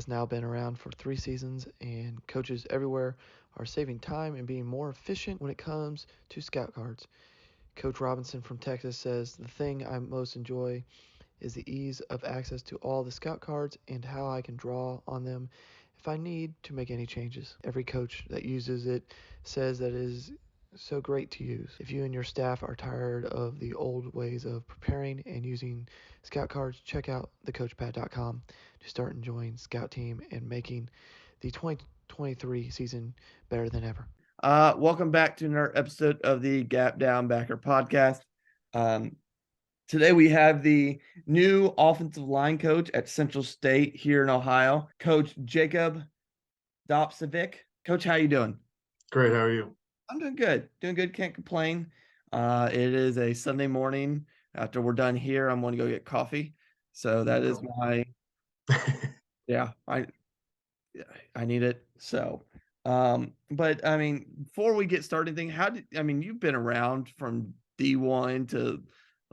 has now been around for 3 seasons, and coaches everywhere are saving time and being more efficient when it comes to scout cards. Coach Robinson from Texas says, "The thing I most enjoy is the ease of access to all the scout cards and how I can draw on them if I need to make any changes. Every coach that uses it says that it is so great to use. If you and your staff are tired of the old ways of preparing and using scout cards, check out thecoachpad.com to start enjoying Scout Team and making the 2023 season better than ever." Welcome back to another episode of the Gap Down Backer podcast. Today we have the new offensive line coach at Central State here in Ohio, Coach Jacob Dopsovic. Coach, how you doing? Great. How are you? I'm doing good. Doing good. Can't complain. It is a Sunday morning. After we're done here, I'm going to go get coffee. So that is my yeah. I need it. So, but I mean, before we get started, you've been around from D1 to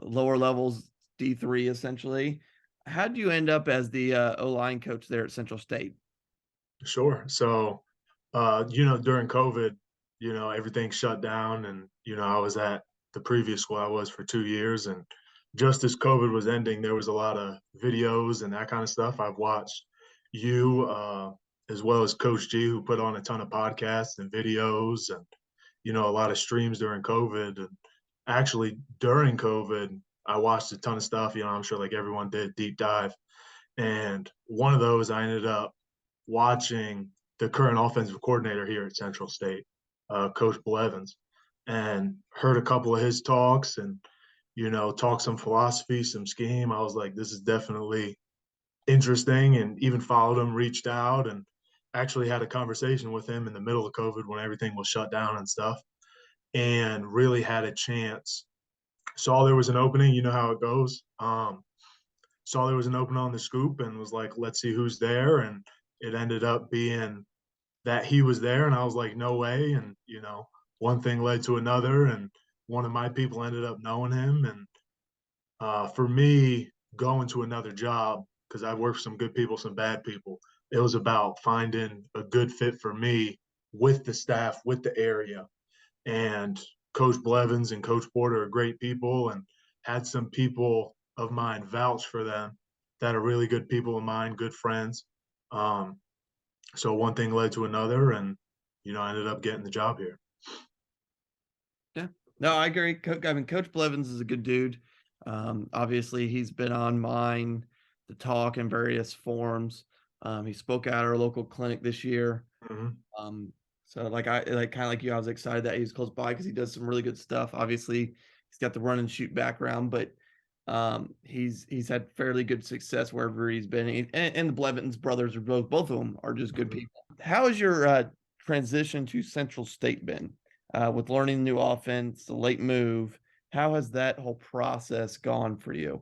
lower levels, D3 essentially. How did you end up as the O-line coach there at Central State? Sure. So, during COVID, everything shut down, and I was at the previous school I was for 2 years, and just as COVID was ending, there was a lot of videos and that kind of stuff. I've watched you, as well as Coach G, who put on a ton of podcasts and videos, and a lot of streams during COVID. And actually, during COVID, I watched a ton of stuff. I'm sure like everyone did, deep dive. And one of those, I ended up watching the current offensive coordinator here at Central State, Coach Blevins, and heard a couple of his talks and, talk some philosophy, some scheme. I was like, this is definitely interesting, and even followed him, reached out, and actually had a conversation with him in the middle of COVID when everything was shut down and stuff, and really had a chance. Saw there was an opening, you know how it goes. Saw there was an opening on the scoop and was like, let's see who's there. And it ended up being that he was there. And I was like, no way. And, one thing led to another. And one of my people ended up knowing him. And for me, going to another job, because I've worked with some good people, some bad people, it was about finding a good fit for me with the staff, with the area. And Coach Blevins and Coach Porter are great people, and had some people of mine vouch for them that are really good people of mine, good friends. So one thing led to another, and I ended up getting the job here. Yeah, no, I agree. Coach Blevins is a good dude. Obviously, he's been on mine to talk in various forms. He spoke at our local clinic this year. Mm-hmm. So kind of like you, I was excited that he's close by because he does some really good stuff. Obviously, he's got the run and shoot background, but he's had fairly good success wherever he's been. And the Blevins brothers are both of them are just good Mm-hmm. people. How has your transition to Central State been with learning the new offense, the late move? How has that whole process gone for you?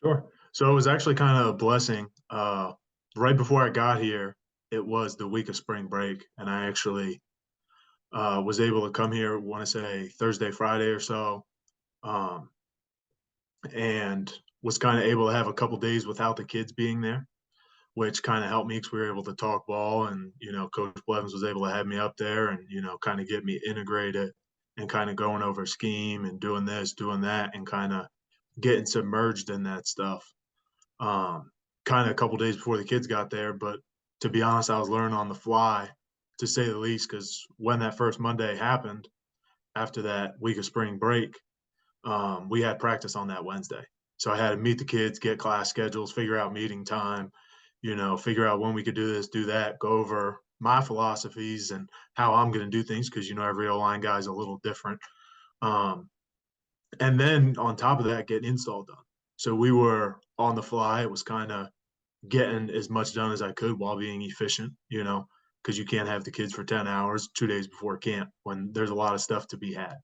Sure. So it was actually kind of a blessing. Right before I got here, it was the week of spring break, and I actually was able to come here, I want to say Thursday, Friday or so, um, and was kind of able to have a couple days without the kids being there, which kind of helped me because we were able to talk ball. And, Coach Blevins was able to have me up there and, kind of get me integrated and kind of going over scheme and doing this, doing that, and kind of getting submerged in that stuff. Kind of a couple days before the kids got there. But to be honest, I was learning on the fly, to say the least, because when that first Monday happened after that week of spring break, we had practice on that Wednesday. So I had to meet the kids, get class schedules, figure out meeting time, figure out when we could do this, do that, go over my philosophies and how I'm going to do things because, every O-line guy is a little different. Um, and then on top of that, get install done. So we were on the fly. It was kind of getting as much done as I could while being efficient, because you can't have the kids for 10 hours 2 days before camp when there's a lot of stuff to be had,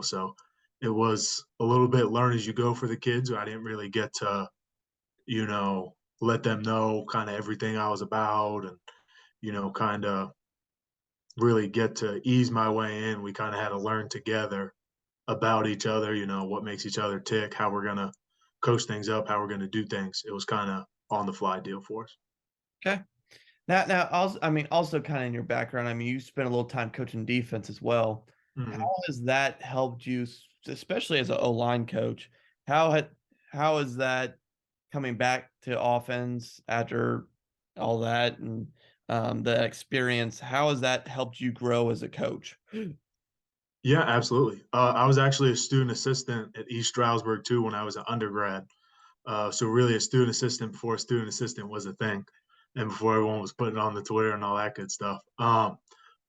so it was a little bit learn as you go for the kids. I didn't really get to, let them know kind of everything I was about and, kind of really get to ease my way in. We kind of had to learn together about each other, what makes each other tick, how we're going to coach things up, how we're going to do things. It was kind of on the fly deal for us. Okay. Now, also kind of in your background, I mean, you spent a little time coaching defense as well. How Mhm. has that helped you, especially as an O-line coach? How had how is that coming back to offense after all that and the experience? How has that helped you grow as a coach? Yeah, absolutely. I was actually a student assistant at East Stroudsburg too when I was an undergrad. So really, a student assistant before a student assistant was a thing, and before everyone was putting on the Twitter and all that good stuff.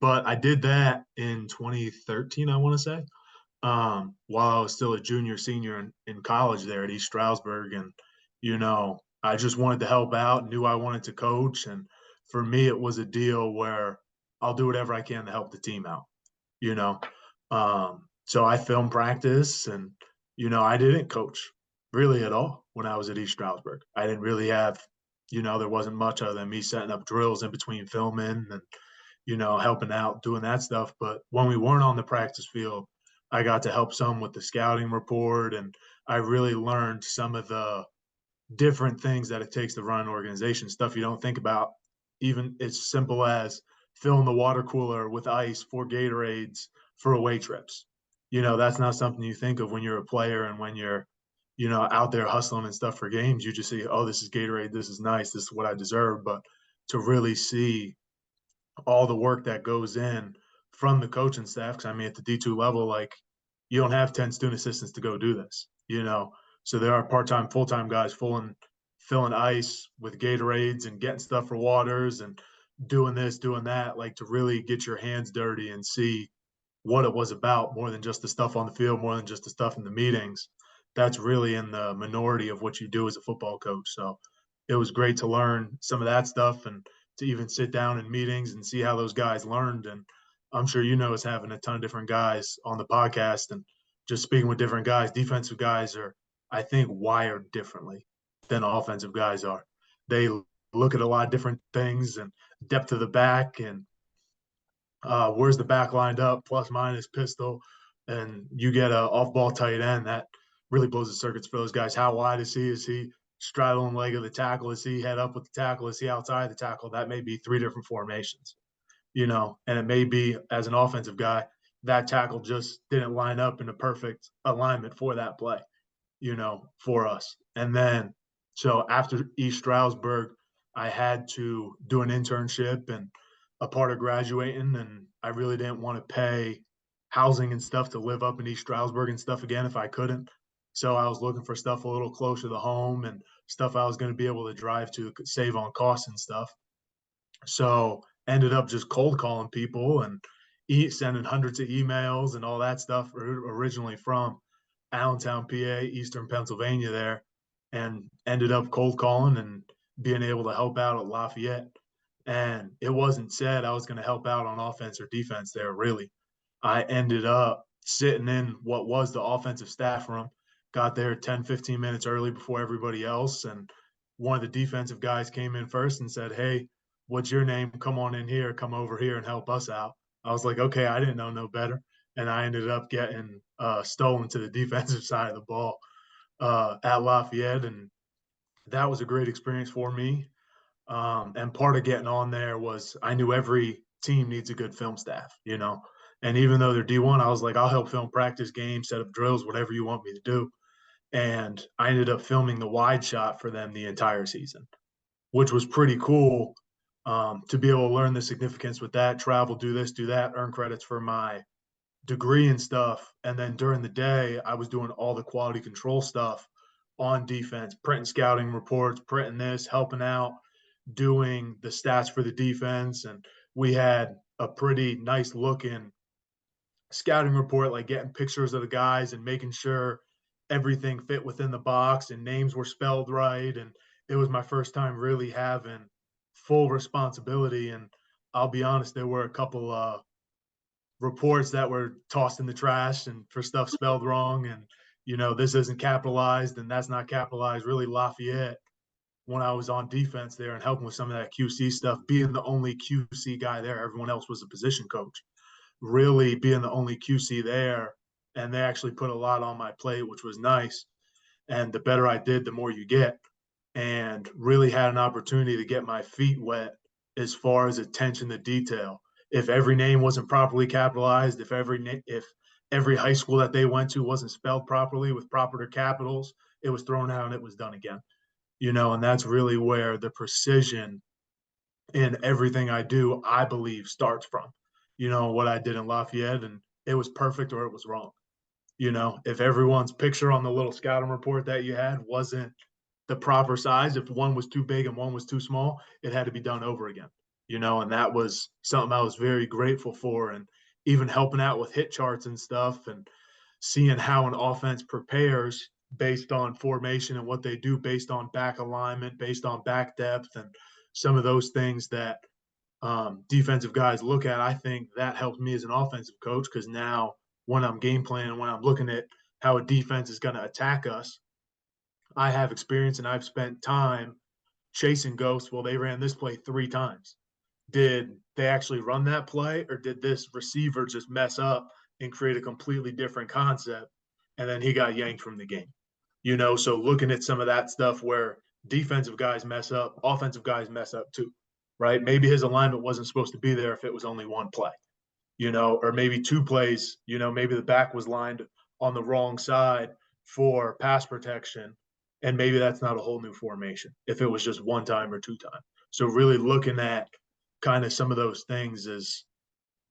But I did that in 2013, I want to say, while I was still a junior, senior in college there at East Stroudsburg, and I just wanted to help out, knew I wanted to coach, and for me, it was a deal where I'll do whatever I can to help the team out you know. So I film practice and, I didn't coach really at all when I was at East Stroudsburg. I didn't really have, there wasn't much other than me setting up drills in between filming and, helping out, doing that stuff. But when we weren't on the practice field, I got to help some with the scouting report and I really learned some of the different things that it takes to run an organization, stuff you don't think about, even as simple as filling the water cooler with ice for Gatorades for away trips. That's not something you think of when you're a player and when you're, out there hustling and stuff for games. You just see, oh, this is Gatorade, this is nice, this is what I deserve. But to really see all the work that goes in from the coaching staff. Because I mean, at the D2 level, like you don't have 10 student assistants to go do this. So there are part-time, full-time guys filling ice with Gatorades and getting stuff for waters and doing this, doing that, like to really get your hands dirty and see what it was about more than just the stuff on the field, more than just the stuff in the meetings. That's really in the minority of what you do as a football coach. So it was great to learn some of that stuff and to even sit down in meetings and see how those guys learned. And I'm sure us having a ton of different guys on the podcast and just speaking with different guys. Defensive guys are, I think, wired differently than offensive guys are. They look at a lot of different things and depth of the back and where's the back lined up, plus minus pistol, and you get a off ball tight end that really blows the circuits for those guys. How wide is he? Is he straddling leg of the tackle? Is he head up with the tackle? Is he outside the tackle? That may be three different formations, and it may be as an offensive guy, that tackle just didn't line up in a perfect alignment for that play, for us. And then, so after East Stroudsburg, I had to do an internship and a part of graduating, and I really didn't want to pay housing and stuff to live up in East Stroudsburg and stuff again if I couldn't. So I was looking for stuff a little closer to home and stuff I was going to be able to drive to save on costs and stuff. So ended up just cold calling people and sending hundreds of emails and all that stuff originally from Allentown, PA, Eastern Pennsylvania there, and ended up cold calling and being able to help out at Lafayette. And it wasn't said I was going to help out on offense or defense there, really. I ended up sitting in what was the offensive staff room, got there 10, 15 minutes early before everybody else. And one of the defensive guys came in first and said, "Hey, what's your name? Come on in here, come over here and help us out." I was like, okay, I didn't know no better. And I ended up getting stolen to the defensive side of the ball at Lafayette. And that was a great experience for me. And part of getting on there was I knew every team needs a good film staff. And even though they're D1, I was like, I'll help film practice games, set up drills, whatever you want me to do. And I ended up filming the wide shot for them the entire season, which was pretty cool to be able to learn the significance with that, travel, do this, do that, earn credits for my degree and stuff. And then during the day, I was doing all the quality control stuff on defense, printing scouting reports, printing this, helping out, doing the stats for the defense. And we had a pretty nice looking scouting report, like getting pictures of the guys and making sure everything fit within the box and names were spelled right. And it was my first time really having full responsibility. And I'll be honest, there were a couple reports that were tossed in the trash and for stuff spelled wrong. And, this isn't capitalized and that's not capitalized. Really, Lafayette, when I was on defense there and helping with some of that QC stuff, being the only QC guy there, everyone else was a position coach, really being the only QC there. And they actually put a lot on my plate, which was nice. And the better I did, the more you get. and really had an opportunity to get my feet wet as far as attention to detail. If every name wasn't properly capitalized, if every high school that they went to wasn't spelled properly with proper capitals, it was thrown out and it was done again. And that's really where the precision in everything I do, I believe, starts from. What I did in Lafayette, and it was perfect or it was wrong. If everyone's picture on the little scouting report that you had wasn't the proper size, if one was too big and one was too small, it had to be done over again. And that was something I was very grateful for. And even helping out with hit charts and stuff and seeing how an offense prepares based on formation and what they do based on back alignment, based on back depth, and some of those things that defensive guys look at. I think that helps me as an offensive coach because now when I'm game planning, when I'm looking at how a defense is going to attack us, I have experience and I've spent time chasing ghosts. Well, they ran this play 3 times. Did they actually run that play, or did this receiver just mess up and create a completely different concept? And then he got yanked from the game. So looking at some of that stuff where defensive guys mess up, offensive guys mess up too, right? Maybe his alignment wasn't supposed to be there if it was only one play, or maybe 2 plays, maybe the back was lined on the wrong side for pass protection. And maybe that's not a whole new formation if it was just 1 time or 2 times. So really looking at kind of some of those things is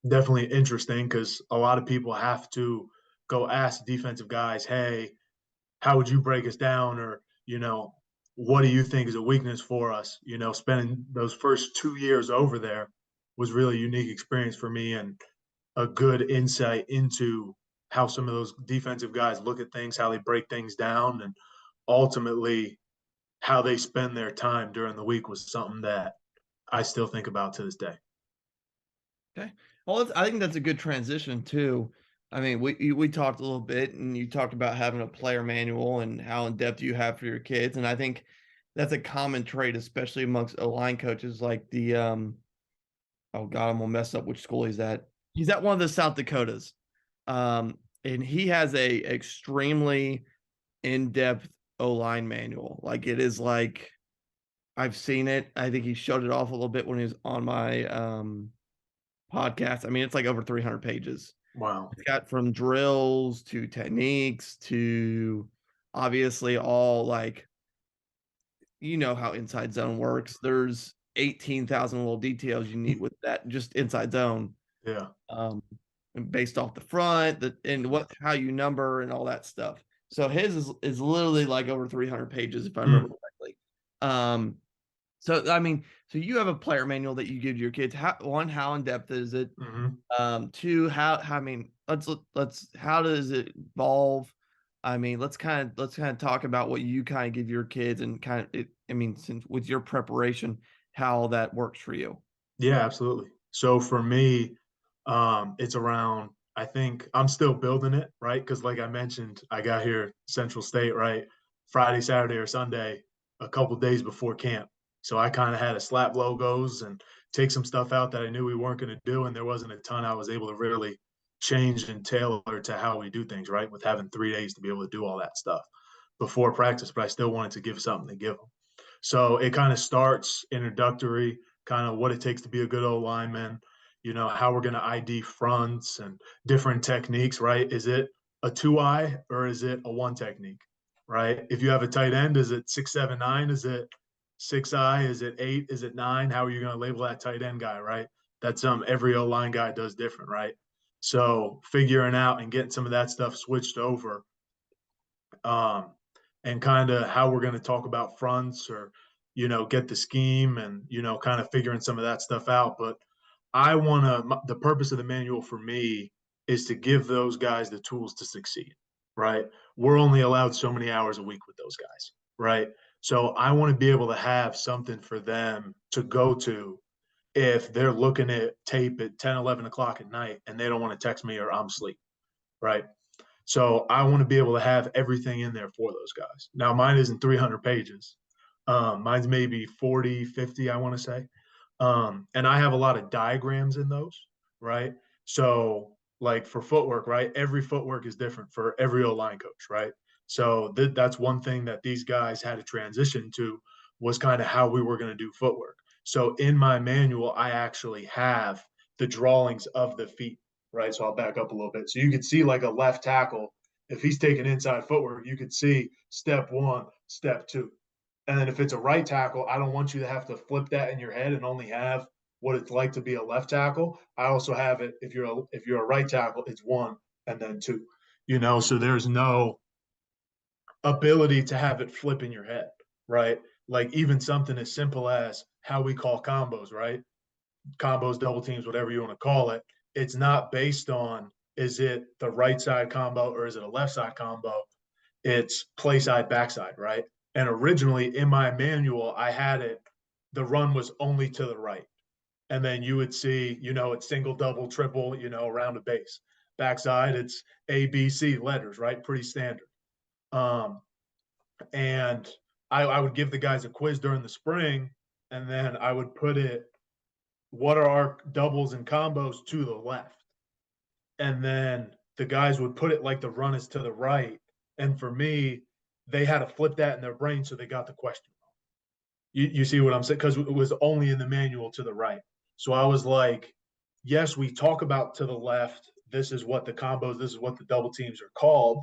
definitely interesting because a lot of people have to go ask defensive guys, hey, how would you break us down? Or, what do you think is a weakness for us? Spending those first 2 years over there was really a unique experience for me and a good insight into how some of those defensive guys look at things, how they break things down, and ultimately how they spend their time during the week was something that I still think about to this day. Okay. Well, I think that's a good transition too. I mean, we talked a little bit, and you talked about having a player manual and how in depth you have for your kids, and I think that's a common trait, especially amongst O-line coaches. Like the oh God, I'm gonna mess up which school he's at. He's at one of the South Dakotas, and he has a extremely in depth O-line manual. Like it is like I've seen it. I think he showed it off a little bit when he was on my podcast. I mean, it's like over 300 pages. Wow. It's got from drills to techniques to obviously all like, how inside zone works. There's 18,000 little details you need with that just inside zone. Yeah. Based off the front, and how you number and all that stuff. So his is literally like over 300 pages if I remember correctly. So I mean, so you have a player manual that you give your kids. How in depth is it? Mm-hmm. 2, I mean, let's how does it evolve? I mean, let's kind of talk about what you kind of give your kids and I mean, since with your preparation, how that works for you. Yeah, absolutely. So for me, it's around, I think I'm still building it, right? Because like I mentioned, I got here Central State, right? Friday, Saturday, or Sunday, a couple days before camp. So I kind of had to slap logos and take some stuff out that I knew we weren't going to do. And there wasn't a ton I was able to really change and tailor to how we do things, right? With having 3 days to be able to do all that stuff before practice, but I still wanted to give something to give them. So it kind of starts introductory, kind of what it takes to be a good old lineman, how we're going to ID fronts and different techniques, right? Is it a 2-eye or is it a 1 technique, right? If you have a tight end, is it 6-7-9? Is it 6-eye? Is it 8? Is it 9? How are you going to label that tight end guy, right? That's every O-line guy does different, right? So figuring out and getting some of that stuff switched over, um, and kind of how we're going to talk about fronts or, get the scheme and, kind of figuring some of that stuff out. But the purpose of the manual for me is to give those guys the tools to succeed, right? We're only allowed so many hours a week with those guys, right? So I want to be able to have something for them to go to if they're looking at tape at 10, 11 o'clock at night and they don't want to text me or I'm asleep, right? So I want to be able to have everything in there for those guys. Now, mine isn't 300 pages. Mine's maybe 40, 50, I want to say. And I have a lot of diagrams in those, right? So, like for footwork, right? Every footwork is different for every O-line coach, right? So that's one thing that these guys had to transition to was kind of how we were going to do footwork. So in my manual, I actually have the drawings of the feet, right? So I'll back up a little bit. So you can see like a left tackle, if he's taking inside footwork, you could see step 1, step 2. And then if it's a right tackle, I don't want you to have to flip that in your head and only have what it's like to be a left tackle. I also have it if you're a right tackle, it's 1 and then 2. So there's no ability to have it flip in your head, right? Like even something as simple as how we call combos, right? Combos, double teams, whatever you want to call it. It's not based on is it the right side combo or is it a left side combo? It's play side, backside, right? And originally in my manual, I had it, the run was only to the right. And then you would see, it's single, double, triple, around the base. Backside, it's A, B, C letters, right? Pretty standard. And I would give the guys a quiz during the spring, and then I would put it, what are our doubles and combos to the left? And then the guys would put it like the run is to the right. And for me, they had to flip that in their brain so they got the question wrong. You see what I'm saying? Because it was only in the manual to the right. So I was like, yes, we talk about to the left. This is what the combos, this is what the double teams are called.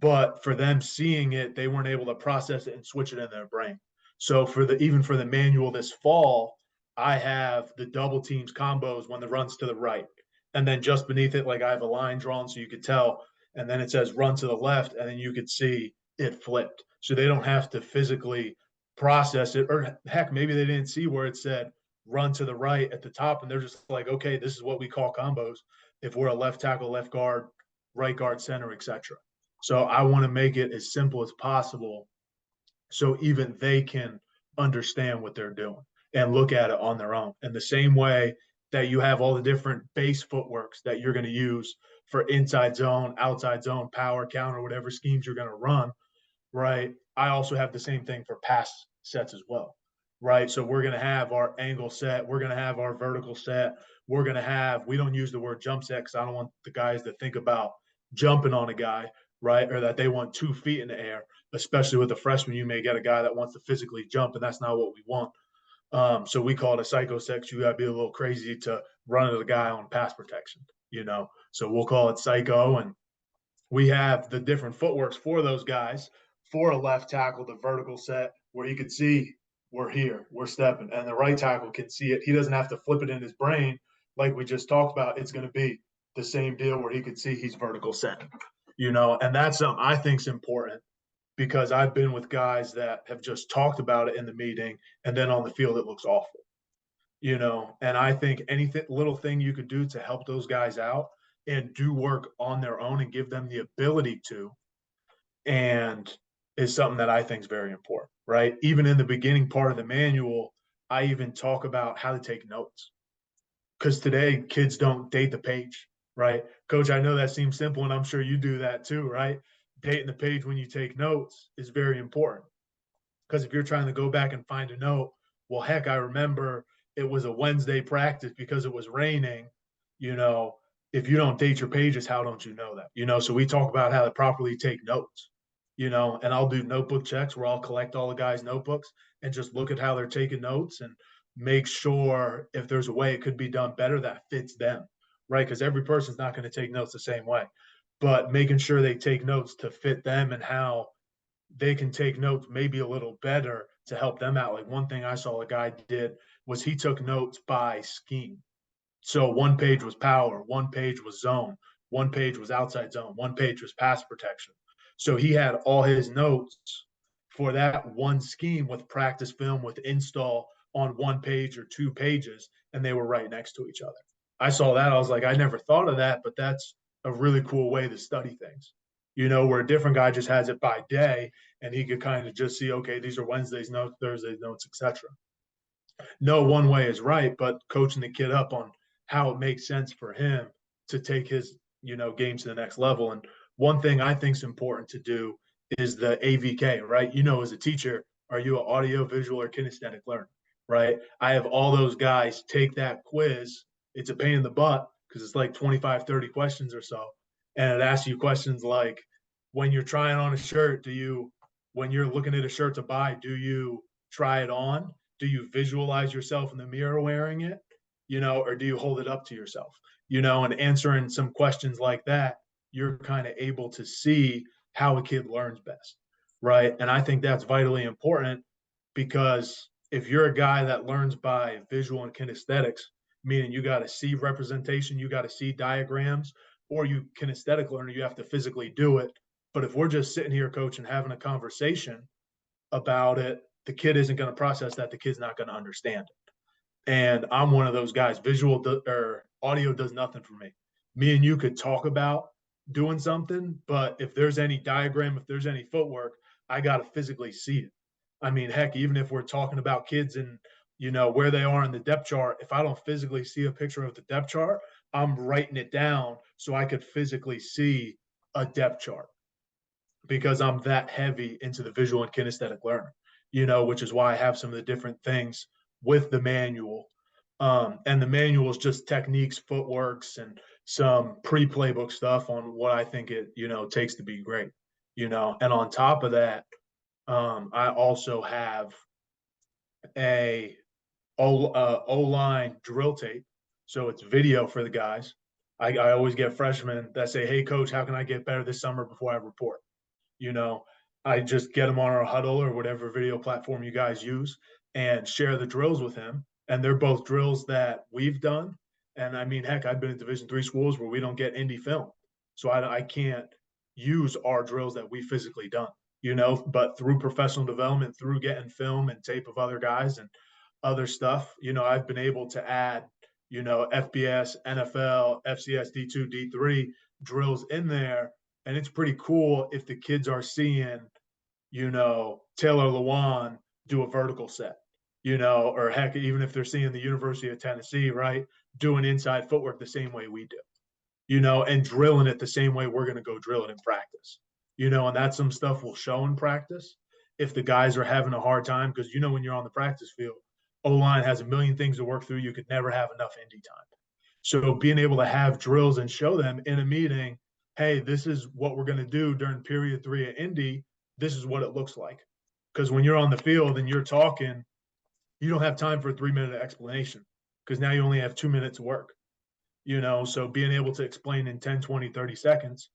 But for them seeing it, they weren't able to process it and switch it in their brain. So even for the manual this fall, I have the double teams combos when the run's to the right. And then just beneath it, like I have a line drawn so you could tell. And then it says run to the left, and then you could see it flipped. So they don't have to physically process it. Or heck, maybe they didn't see where it said run to the right at the top, and they're just like, okay, this is what we call combos if we're a left tackle, left guard, right guard, center, etc. So I want to make it as simple as possible so even they can understand what they're doing and look at it on their own. And the same way that you have all the different base footworks that you're going to use for inside zone, outside zone, power, counter, whatever schemes you're going to run, right? I also have the same thing for pass sets as well, right? So we're going to have our angle set, we're going to have our vertical set, we're going to have, we don't use the word jump set because I don't want the guys to think about jumping on a guy, right? Or that they want 2 feet in the air, especially with a freshman. You may get a guy that wants to physically jump, and that's not what we want. So we call it a psycho set. You got to be a little crazy to run at a guy on pass protection, So we'll call it psycho, and we have the different footworks for those guys. For a left tackle, the vertical set where he could see we're here, we're stepping, and the right tackle can see it. He doesn't have to flip it in his brain like we just talked about. It's going to be the same deal where he could see he's vertical set, and that's something I think is important because I've been with guys that have just talked about it in the meeting and then on the field it looks awful, and I think anything little thing you could do to help those guys out and do work on their own and give them the ability to, and is something that I think is very important, right? Even in the beginning part of the manual, I even talk about how to take notes because today kids don't date the page, right? Coach, I know that seems simple and I'm sure you do that too, right? Dating the page when you take notes is very important because if you're trying to go back and find a note, well, heck, I remember it was a Wednesday practice because it was raining, if you don't date your pages, how don't you know that? So we talk about how to properly take notes, and I'll do notebook checks where I'll collect all the guys' notebooks and just look at how they're taking notes and make sure if there's a way it could be done better that fits them, right? Because every person's not going to take notes the same way, but making sure they take notes to fit them and how they can take notes maybe a little better to help them out. Like one thing I saw a guy did was he took notes by scheme. So one page was power, one page was zone, one page was outside zone, one page was pass protection. So he had all his notes for that one scheme with practice film, with install on 1 page or 2 pages, and they were right next to each other. I saw that. I was like, I never thought of that, but that's a really cool way to study things, where a different guy just has it by day and he could kind of just see, okay, these are Wednesday's notes, Thursday's notes, etc. No one way is right, but coaching the kid up on how it makes sense for him to take his, game to the next level. And one thing I think is important to do is the AVK, right? As a teacher, are you an audio, visual, or kinesthetic learner, right? I have all those guys take that quiz. It's a pain in the butt because it's like 25, 30 questions or so. And it asks you questions like, when you're trying on a shirt, when you're looking at a shirt to buy, do you try it on? Do you visualize yourself in the mirror wearing it? Or do you hold it up to yourself? And answering some questions like that, you're kind of able to see how a kid learns best, right? And I think that's vitally important, because if you're a guy that learns by visual and kinesthetics, meaning you got to see representation, you got to see diagrams, or you kinesthetic learner, you have to physically do it. But if we're just sitting here, coach, and having a conversation about it, the kid isn't going to process that. The kid's not going to understand it. And I'm one of those guys. Or audio does nothing for me. Me and you could talk about doing something, but if there's any diagram, if there's any footwork, I got to physically see it. I mean, heck, even if we're talking about kids and where they are in the depth chart, if I don't physically see a picture of the depth chart, I'm writing it down so I could physically see a depth chart, because I'm that heavy into the visual and kinesthetic learner, which is why I have some of the different things with the manual. And the manual is just techniques, footworks, and some pre-playbook stuff on what I think it, takes to be great, and on top of that, I also have a O-line drill tape. So it's video for the guys. I always get freshmen that say, hey, coach, how can I get better this summer before I report? I just get them on our huddle or whatever video platform you guys use and share the drills with him. And they're both drills that we've done. And I mean, heck, I've been at Division III schools where we don't get indie film. So I can't use our drills that we physically done, but through professional development, through getting film and tape of other guys and other stuff, I've been able to add, FBS, NFL, FCS, D2, D3 drills in there. And it's pretty cool if the kids are seeing, Taylor Lewan do a vertical set, or heck, even if they're seeing the University of Tennessee, right, doing inside footwork the same way we do, and drilling it the same way we're going to go drill it in practice, and that's some stuff we'll show in practice if the guys are having a hard time, because, when you're on the practice field, O-line has a million things to work through. You could never have enough indie time. So being able to have drills and show them in a meeting, hey, this is what we're going to do during period 3 at Indy. This is what it looks like. Because when you're on the field and you're talking, you don't have time for a 3-minute explanation, because now you only have 2 minutes of work. So being able to explain in 10, 20, 30 seconds,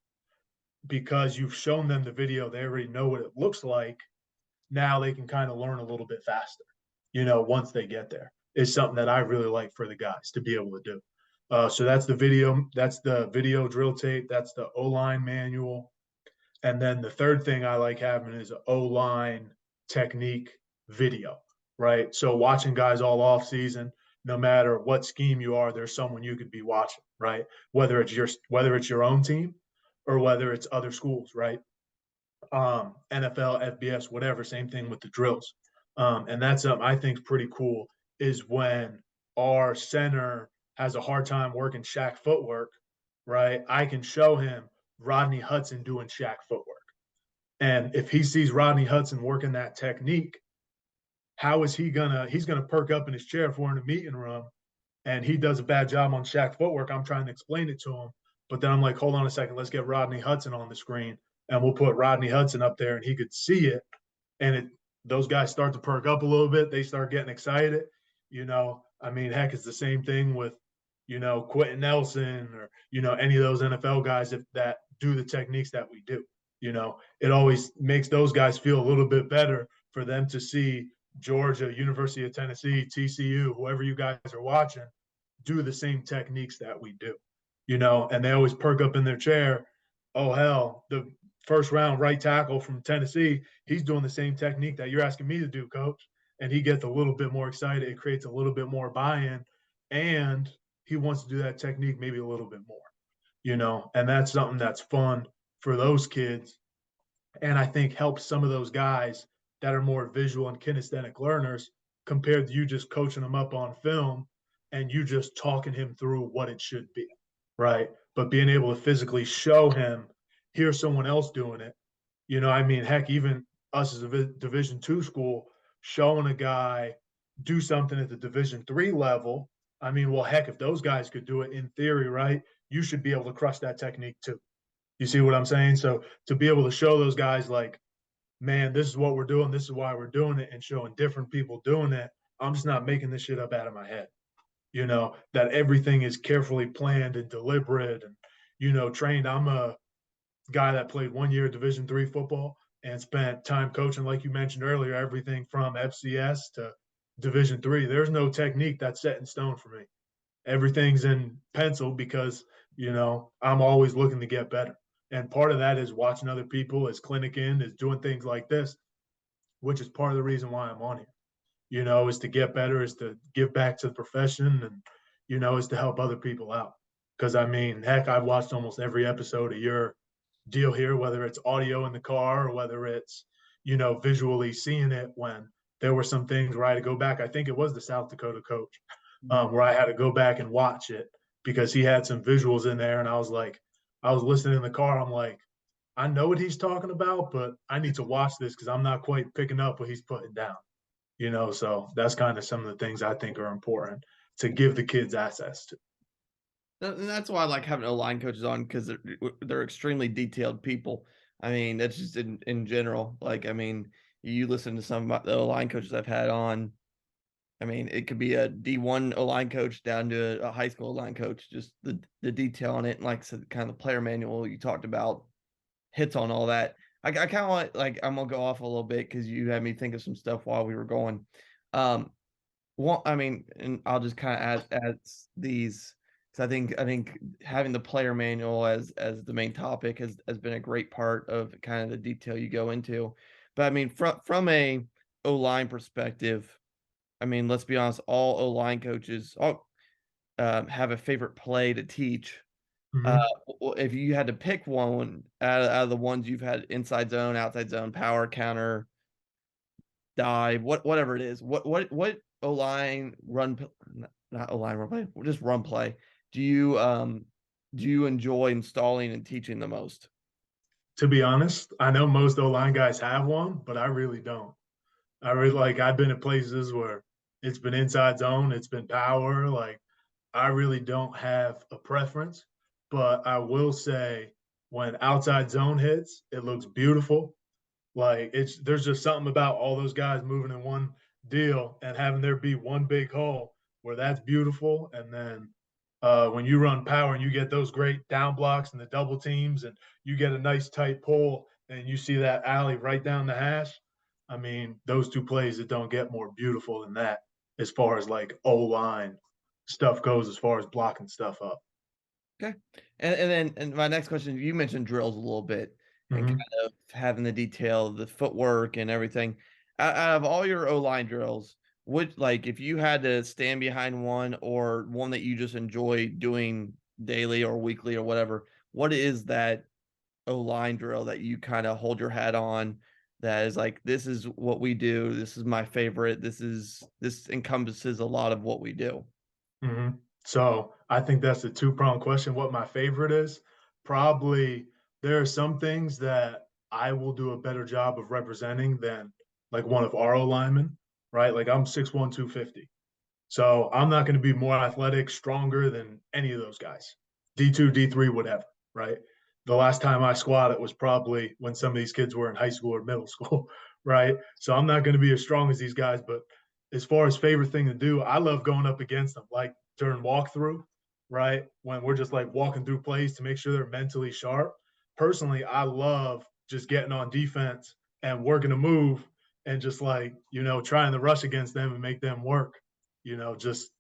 because you've shown them the video, they already know what it looks like. Now they can kind of learn a little bit faster, once they get there, is something that I really like for the guys to be able to do. So that's the video drill tape. That's the O-line manual. And then the third thing I like having is an O-line technique video, right? So watching guys all off season, no matter what scheme you are, there's someone you could be watching, right? Whether it's your own team or whether it's other schools, right? NFL, FBS, whatever, same thing with the drills. And that's something I think is pretty cool, is when our center has a hard time working Shaq footwork, right? I can show him Rodney Hudson doing Shaq footwork. And if he sees Rodney Hudson working that technique, how is he's gonna perk up in his chair if we're in a meeting room and he does a bad job on Shaq footwork. I'm trying to explain it to him, but then I'm like, hold on a second, let's get Rodney Hudson on the screen, and we'll put Rodney Hudson up there, and he could see it, and those guys start to perk up a little bit. They start getting excited. I mean, heck, it's the same thing with, Quentin Nelson or, any of those NFL guys that do the techniques that we do. It always makes those guys feel a little bit better for them to see Georgia, University of Tennessee, TCU, whoever you guys are watching, do the same techniques that we do, and they always perk up in their chair. Oh, hell, the first round right tackle from Tennessee, he's doing the same technique that you're asking me to do, coach. And he gets a little bit more excited. It creates a little bit more buy-in, and he wants to do that technique maybe a little bit more, and that's something that's fun for those kids. And I think helps some of those guys that are more visual and kinesthetic learners, compared to you just coaching them up on film and you just talking him through what it should be, right? But being able to physically show him, here's someone else doing it. I mean, heck, even us as a Division II school, showing a guy do something at the Division III level. I mean, well, heck, if those guys could do it in theory, right, you should be able to crush that technique too. You see what I'm saying? So to be able to show those guys, like, man, this is what we're doing, this is why we're doing it, and showing different people doing it. I'm just not making this shit up out of my head. That everything is carefully planned and deliberate and, trained. I'm a guy that played 1 year Division III football and spent time coaching, like you mentioned earlier, everything from FCS to Division III. There's no technique that's set in stone for me. Everything's in pencil because, I'm always looking to get better. And part of that is watching other people, is clinicking, is doing things like this, which is part of the reason why I'm on here. Is to get better, is to give back to the profession, and, is to help other people out. Because, I mean, heck, I've watched almost every episode of your deal here, whether it's audio in the car or whether it's, visually seeing it, when there were some things where I had to go back. I think it was the South Dakota coach, where I had to go back and watch it because he had some visuals in there. And I was like, I was listening in the car. I'm like, I know what he's talking about, but I need to watch this because I'm not quite picking up what he's putting down. So that's kind of some of the things I think are important to give the kids access to. And that's why I like having O-line coaches on, because they're extremely detailed people. I mean, that's just in general. Like, I mean, you listen to some of the O-line coaches I've had on. I mean, it could be a D1 O-line coach down to a high school O-line coach. Just the detail on it, and like I said, kind of the player manual you talked about hits on all that. I kind of want, like, I'm gonna go off a little bit because you had me think of some stuff while we were going. Well, I mean, and I'll just kind of add these, because I think having the player manual as the main topic has been a great part of kind of the detail you go into. But I mean, from a O-line perspective, I mean, let's be honest, all O-line coaches all have a favorite play to teach. Uh, Mm-hmm. if you had to pick one out of the ones you've had, inside zone, outside zone, power, counter, dive, whatever it is, what O-line not O-line run play, just run play, do you enjoy installing and teaching the most? To be honest, I know most O-line guys have one, but I really don't. I really, like, I've been at places where it's been inside zone, it's been power. Like, I really don't have a preference, but I will say when outside zone hits, it looks beautiful. Like, there's just something about all those guys moving in one deal and having there be one big hole where that's beautiful. And then when you run power and you get those great down blocks and the double teams and you get a nice tight pull and you see that alley right down the hash. I mean, those two plays that don't get more beautiful than that as far as like O-line stuff goes, as far as blocking stuff up. Okay. And my next question, you mentioned drills a little bit and kind Mm-hmm. of having the detail, the footwork and everything. Out of all your O-line drills, would, like, if you had to stand behind one, or one that you just enjoy doing daily or weekly or whatever, what is that O-line drill that you kind of hold your hat on, that is like, this is what we do, this is my favorite, this encompasses a lot of what we do? Mm-hmm. So I think that's a two-pronged question. What my favorite is, probably there are some things that I will do a better job of representing than like one of our linemen, right? Like I'm 6'1", 250. So I'm not going to be more athletic, stronger than any of those guys. D2, D3, whatever, right? The last time I squatted was probably when some of these kids were in high school or middle school, right? So I'm not going to be as strong as these guys. But as far as favorite thing to do, I love going up against them, like during walkthrough, right? When we're just like walking through plays to make sure they're mentally sharp. Personally, I love just getting on defense and working a move and just like, trying to rush against them and make them work, just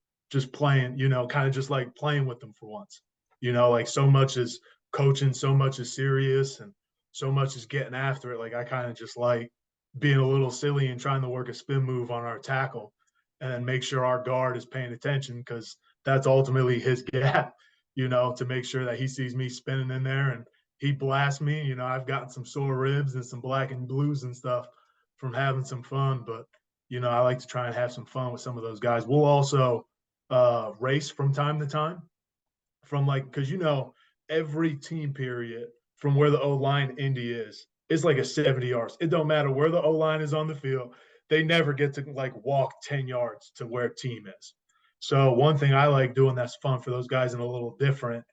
playing, kind of just like playing with them for once. Like so much is coaching, so much is serious, and so much is getting after it. Like I kind of just like being a little silly and trying to work a spin move on our tackle and then make sure our guard is paying attention because that's ultimately his gap, to make sure that he sees me spinning in there and he blasts me. I've gotten some sore ribs and some black and blues and stuff from having some fun, but I like to try and have some fun with some of those guys. We'll also race from time to time from like, because every team period from where the O line Indy is, it's like a 70 yards. It don't matter where the O line is on the field. They never get to like walk 10 yards to where team is. So one thing I like doing that's fun for those guys and a little different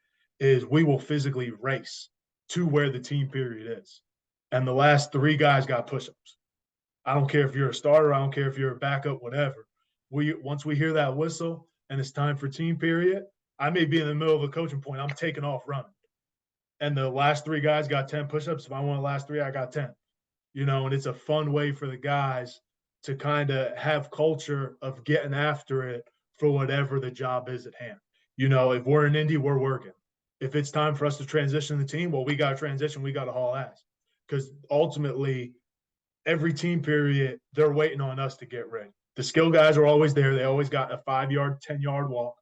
is we will physically race to where the team period is. and the last 3 guys got push-ups. I don't care if you're a starter, I don't care if you're a backup, whatever. Once we hear that whistle and it's time for team period, I may be in the middle of a coaching point. I'm taking off running. And the last 3 guys got 10 push-ups. If I want the last 3, I got 10. And it's a fun way for the guys to kind of have culture of getting after it for whatever the job is at hand. If we're in Indy, we're working. If it's time for us to transition the team, well, we got to transition. We got to haul ass, because ultimately, every team period, they're waiting on us to get ready. The skill guys are always there. They always got a 5-yard, 10-yard walk.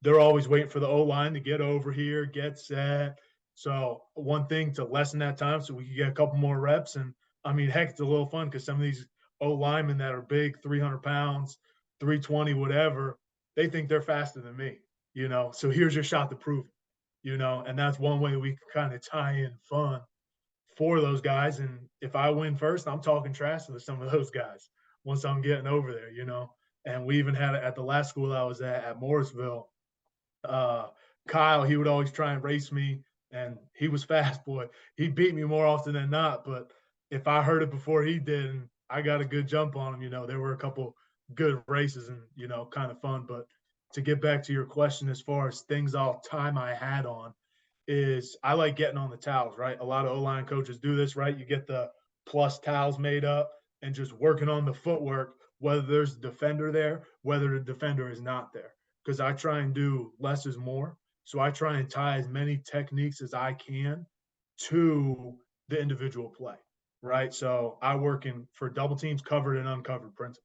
They're always waiting for the O-line to get over here, get set. So one thing to lessen that time so we can get a couple more reps. And I mean, heck, it's a little fun because some of these O-linemen that are big, 300 pounds, 320, whatever, they think they're faster than me, So here's your shot to prove it, and that's one way we can kind of tie in fun for those guys. And if I win first, I'm talking trash to some of those guys once I'm getting over there, And we even had it at the last school I was at Morrisville. Kyle, he would always try and race me, and he was fast, boy. He beat me more often than not. But if I heard it before he did, and I got a good jump on him, there were a couple good races and, kind of fun. But to get back to your question, as far as things I'll tie my hat on, is I like getting on the towels, right? A lot of O-line coaches do this, right? You get the plus towels made up and just working on the footwork, whether there's a defender there, whether the defender is not there. Because I try and do less is more. So I try and tie as many techniques as I can to the individual play, right? So I work for double teams, covered and uncovered principles,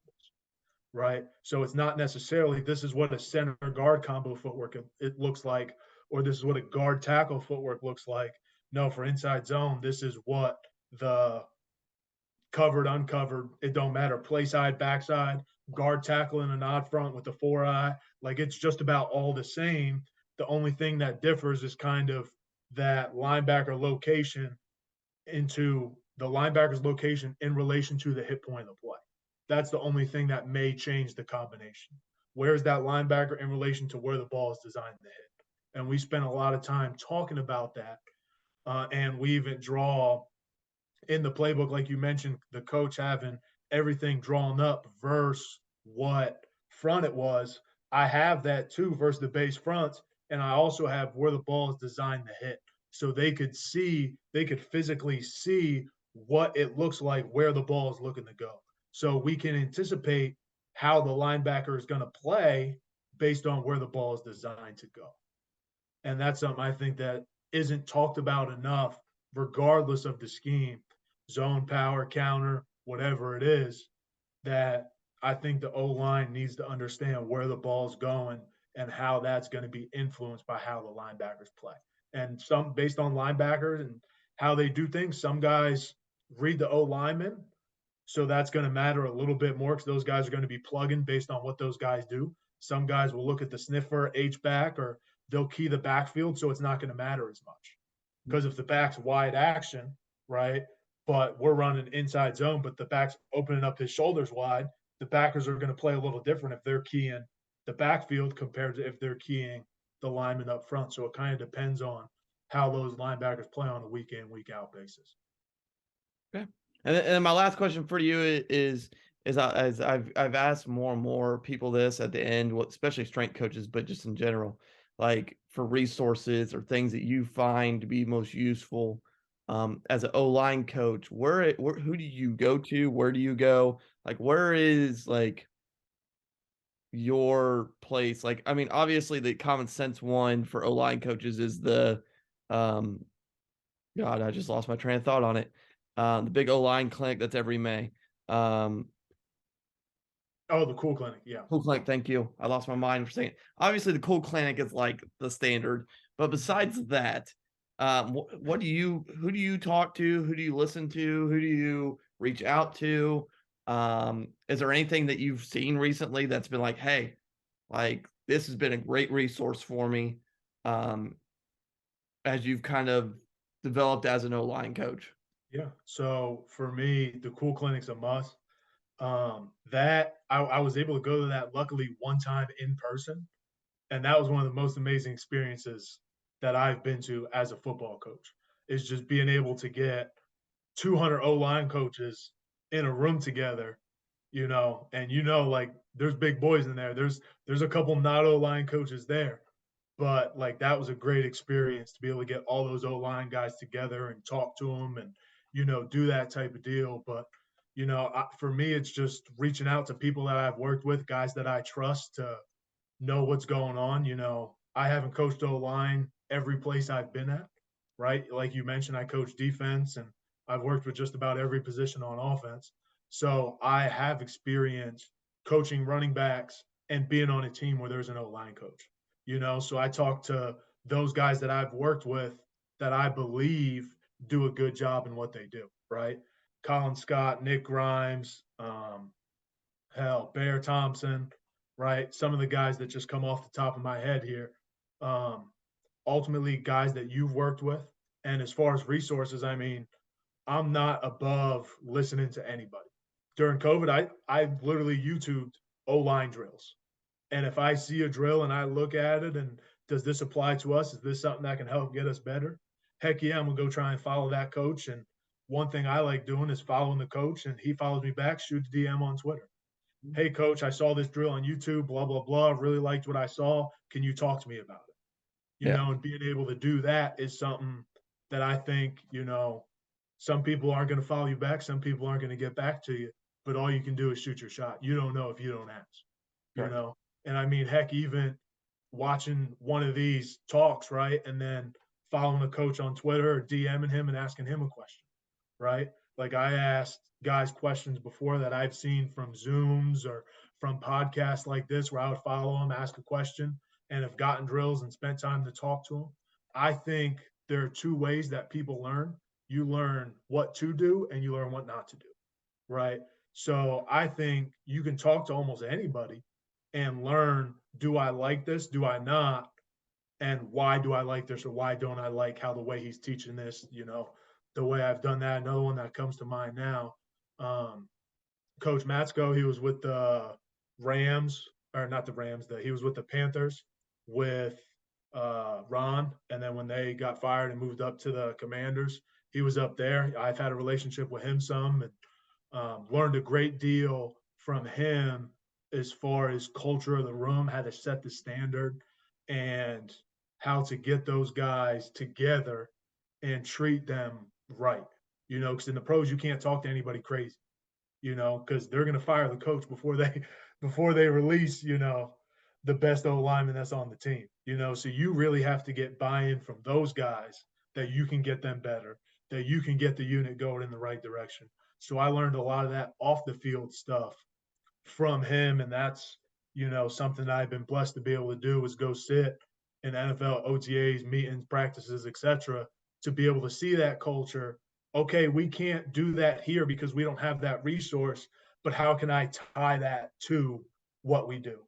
right? So it's not necessarily this is what a center guard combo footwork it looks like, or this is what a guard tackle footwork looks like. No, for inside zone, this is what the covered, uncovered, it don't matter. Play side, backside, guard tackle in an odd front with the 4-eye. Like, it's just about all the same. The only thing that differs is kind of that linebacker location into the linebacker's location in relation to the hit point of the play. That's the only thing that may change the combination. Where's that linebacker in relation to where the ball is designed to hit? And we spent a lot of time talking about that. And we even draw in the playbook, like you mentioned, the coach having everything drawn up versus what front it was. I have that too versus the base fronts. And I also have where the ball is designed to hit. So they could physically see what it looks like where the ball is looking to go. So we can anticipate how the linebacker is going to play based on where the ball is designed to go. And that's something I think that isn't talked about enough, regardless of the scheme, zone, power, counter, whatever it is, that I think the O-line needs to understand where the ball's going and how that's going to be influenced by how the linebackers play. And some based on linebackers and how they do things, some guys read the O-lineman, so that's going to matter a little bit more because those guys are going to be plugging based on what those guys do. Some guys will look at the sniffer, H-back, or they'll key the backfield, so it's not going to matter as much. Because if the back's wide action, right, but we're running inside zone, but the back's opening up his shoulders wide, the backers are going to play a little different if they're keying the backfield compared to if they're keying the lineman up front. So it kind of depends on how those linebackers play on a week in, week out basis. Okay. And then my last question for you is as I've asked more and more people this at the end, especially strength coaches, but just in general, like for resources or things that you find to be most useful as an O-line coach, who do you go to? Where do you go? Like, where is like your place? Like, I mean, obviously the common sense one for O-line coaches is the God, I just lost my train of thought on it. The big O-line clinic that's every May. Oh, the C.o.o.l clinic, yeah. C.o.o.l clinic, thank you. I lost my mind for a second. Obviously, the C.o.o.l clinic is like the standard, but besides that, who do you talk to? Who do you listen to? Who do you reach out to? Is there anything that you've seen recently that's been like, hey, like this has been a great resource for me, as you've kind of developed as an O-line coach? Yeah. So for me, the C.o.o.l clinic's a must. That I was able to go to that luckily one time in person, and that was one of the most amazing experiences that I've been to as a football coach. Is just being able to get 200 O-line coaches in a room together, and like there's big boys in there. There's a couple not O-line coaches there, but like that was a great experience to be able to get all those O-line guys together and talk to them and do that type of deal. But for me, it's just reaching out to people that I've worked with, guys that I trust to know what's going on. I haven't coached O-line every place I've been at, right? Like you mentioned, I coach defense and I've worked with just about every position on offense. So I have experience coaching running backs and being on a team where there's an O-line coach, so I talk to those guys that I've worked with that I believe do a good job in what they do, right? Colin Scott, Nick Grimes, Bear Thompson, right? Some of the guys that just come off the top of my head here. Um, Ultimately, guys that you've worked with. And as far as resources, I mean, I'm not above listening to anybody. During COVID, I literally YouTubed O-line drills. And if I see a drill and I look at it and does this apply to us? Is this something that can help get us better? Heck yeah, I'm gonna go try and follow that coach. And one thing I like doing is following the coach, and he follows me back, shoot the DM on Twitter. Hey coach, I saw this drill on YouTube, blah, blah, blah. Really liked what I saw. Can you talk to me about it? Yeah. And being able to do that is something that I think, some people aren't going to follow you back. Some people aren't going to get back to you, but all you can do is shoot your shot. You don't know if you don't ask, Correct. And I mean, heck, even watching one of these talks, right? And then following a coach on Twitter or DMing him and asking him a question, right? Like I asked guys questions before that I've seen from Zooms or from podcasts like this where I would follow them, ask a question, and have gotten drills and spent time to talk to them. I think there are two ways that people learn. You learn what to do and you learn what not to do, right? So I think you can talk to almost anybody and learn, do I like this? Do I not? And why do I like this or why don't I like how the way he's teaching this, the way I've done that. Another one that comes to mind now, Coach Matsko, he was with the Rams, or not the Rams, he was with the Panthers with Ron. And then when they got fired and moved up to the Commanders, he was up there. I've had a relationship with him some and learned a great deal from him as far as culture of the room, how to set the standard, and how to get those guys together and treat them right. Because in the pros you can't talk to anybody crazy. Because they're going to fire the coach before they release the best O lineman that's on the team. So you really have to get buy-in from those guys that you can get them better, that you can get the unit going in the right direction. So I learned a lot of that off the field stuff from him, and that's something I've been blessed to be able to do is go sit in NFL OTAs, meetings, practices, etc., to be able to see that culture. Okay, we can't do that here because we don't have that resource, but how can I tie that to what we do?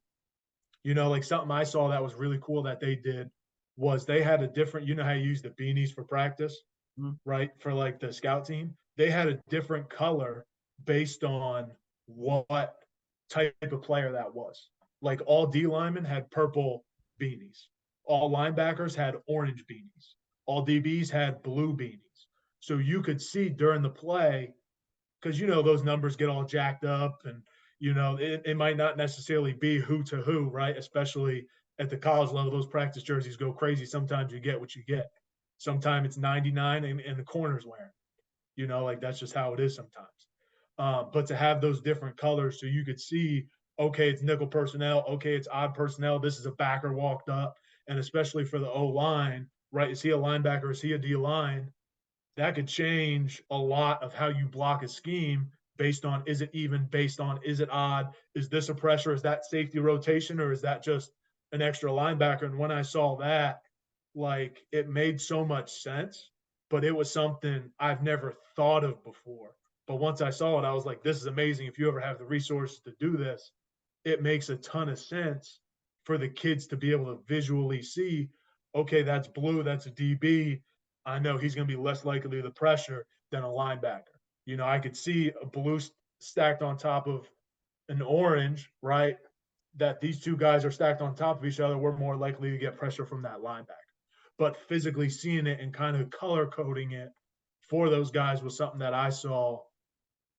Like something I saw that was really cool that they did was they had a different, how you use the beanies for practice, right? For like the scout team, they had a different color based on what type of player that was. Like all D linemen had purple beanies, all linebackers had orange beanies, all DBs had blue beanies. So you could see during the play, because those numbers get all jacked up and it might not necessarily be who to who, right? Especially at the college level, those practice jerseys go crazy. Sometimes you get what you get. Sometimes it's 99 and the corner's wearing. Like that's just how it is sometimes. But to have those different colors so you could see, okay, it's nickel personnel, okay, it's odd personnel, this is a backer walked up, and especially for the O line, right? Is he a linebacker? Is he a D line? That could change a lot of how you block a scheme based on is it even, based on is it odd, is this a pressure, is that safety rotation, or is that just an extra linebacker? And when I saw that, like it made so much sense, but it was something I've never thought of before. But once I saw it, I was like, this is amazing. If you ever have the resources to do this, it makes a ton of sense for the kids to be able to visually see, okay, that's blue, that's a DB. I know he's going to be less likely to the pressure than a linebacker. I could see a blue stacked on top of an orange, right? That these two guys are stacked on top of each other. We're more likely to get pressure from that linebacker. But physically seeing it and kind of color coding it for those guys was something that I saw,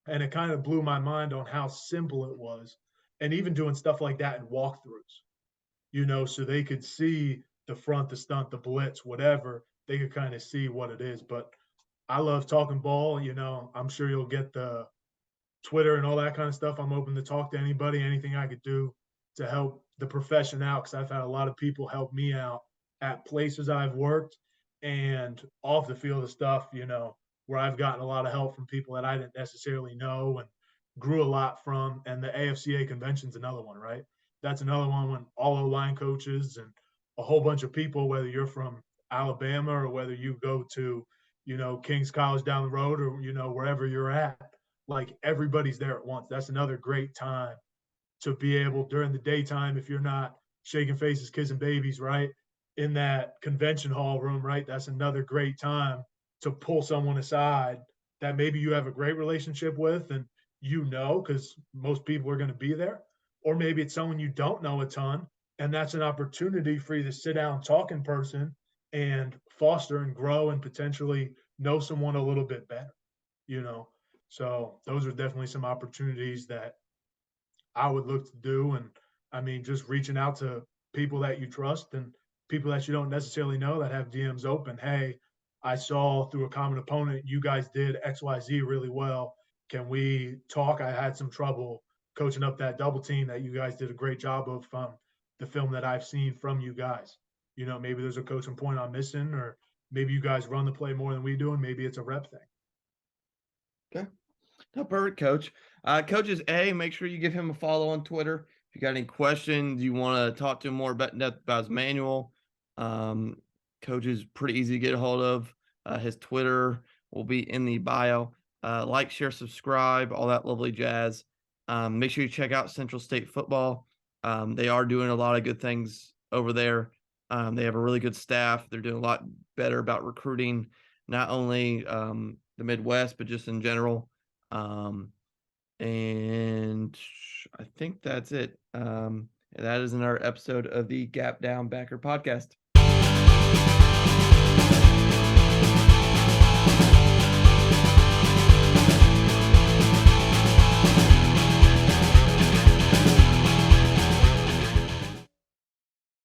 and it kind of blew my mind on how simple it was. And even doing stuff like that in walkthroughs, so they could see the front, the stunt, the blitz, whatever, they could kind of see what it is. But I love talking ball. I'm sure you'll get the Twitter and all that kind of stuff. I'm open to talk to anybody, anything I could do to help the profession out, because I've had a lot of people help me out at places I've worked and off the field of stuff, where I've gotten a lot of help from people that I didn't necessarily know and grew a lot from. And the AFCA convention's another one, right? That's another one when all O-line coaches and a whole bunch of people, whether you're from Alabama or whether you go to, King's College down the road or, wherever you're at, like everybody's there at once. That's another great time to be able during the daytime, if you're not shaking faces, kissing babies, right? In that convention hall room, right? That's another great time to pull someone aside that maybe you have a great relationship with and because most people are going to be there. Or maybe it's someone you don't know a ton. And that's an opportunity for you to sit down and talk in person and foster and grow and potentially know someone a little bit better, you know? So those are definitely some opportunities that I would look to do. And I mean, just reaching out to people that you trust and people that you don't necessarily know that have DMs open. Hey, I saw through a common opponent, you guys did XYZ really well. Can we talk? I had some trouble coaching up that double team that you guys did a great job of from the film that I've seen from you guys. Maybe there's a coaching point I'm missing, or maybe you guys run the play more than we do, and maybe it's a rep thing. Okay. No, perfect, Coach. Coaches A, make sure you give him a follow on Twitter. If you got any questions, you want to talk to him more about his manual, Coach is pretty easy to get a hold of. His Twitter will be in the bio. Like, share, subscribe, all that lovely jazz. Make sure you check out Central State Football. They are doing a lot of good things over there. They have a really good staff. They're doing a lot better about recruiting, not only the Midwest, but just in general. And I think that's it. That is in our episode of the Gap Down Backer podcast.